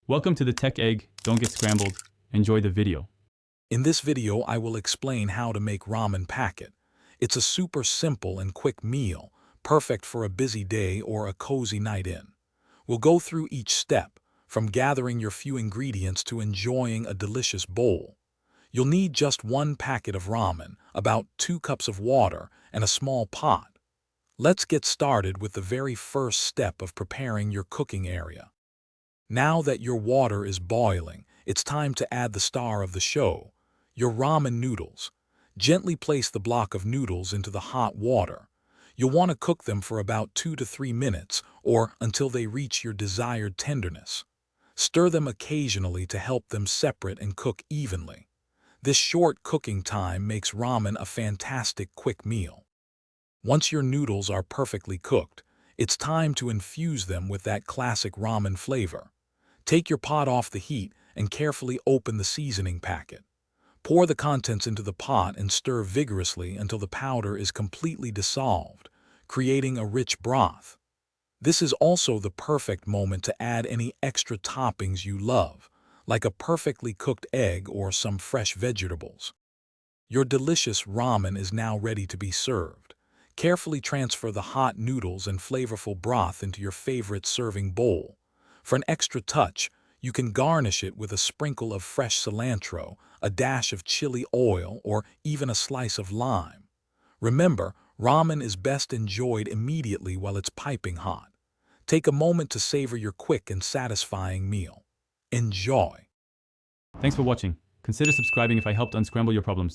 Welcome to the Tech Egg. Don't get scrambled. Enjoy the video. In this video, I will explain how to make ramen packet. It's a super simple and quick meal, perfect for a busy day or a cozy night in. We'll go through each step, from gathering your few ingredients to enjoying a delicious bowl. You'll need just one packet of ramen, about 2 cups of water, and a small pot. Let's get started with the very first step of preparing your cooking area. Now that your water is boiling, it's time to add the star of the show, your ramen noodles. Gently place the block of noodles into the hot water. You'll want to cook them for about 2 to 3 minutes or until they reach your desired tenderness. Stir them occasionally to help them separate and cook evenly. This short cooking time makes ramen a fantastic quick meal. Once your noodles are perfectly cooked, it's time to infuse them with that classic ramen flavor. Take your pot off the heat and carefully open the seasoning packet. Pour the contents into the pot and stir vigorously until the powder is completely dissolved, creating a rich broth. This is also the perfect moment to add any extra toppings you love, like a perfectly cooked egg or some fresh vegetables. Your delicious ramen is now ready to be served. Carefully transfer the hot noodles and flavorful broth into your favorite serving bowl. For an extra touch, you can garnish it with a sprinkle of fresh cilantro, a dash of chili oil, or even a slice of lime. Remember, ramen is best enjoyed immediately while it's piping hot. Take a moment to savor your quick and satisfying meal. Enjoy! Thanks for watching. Consider subscribing if I helped unscramble your problems.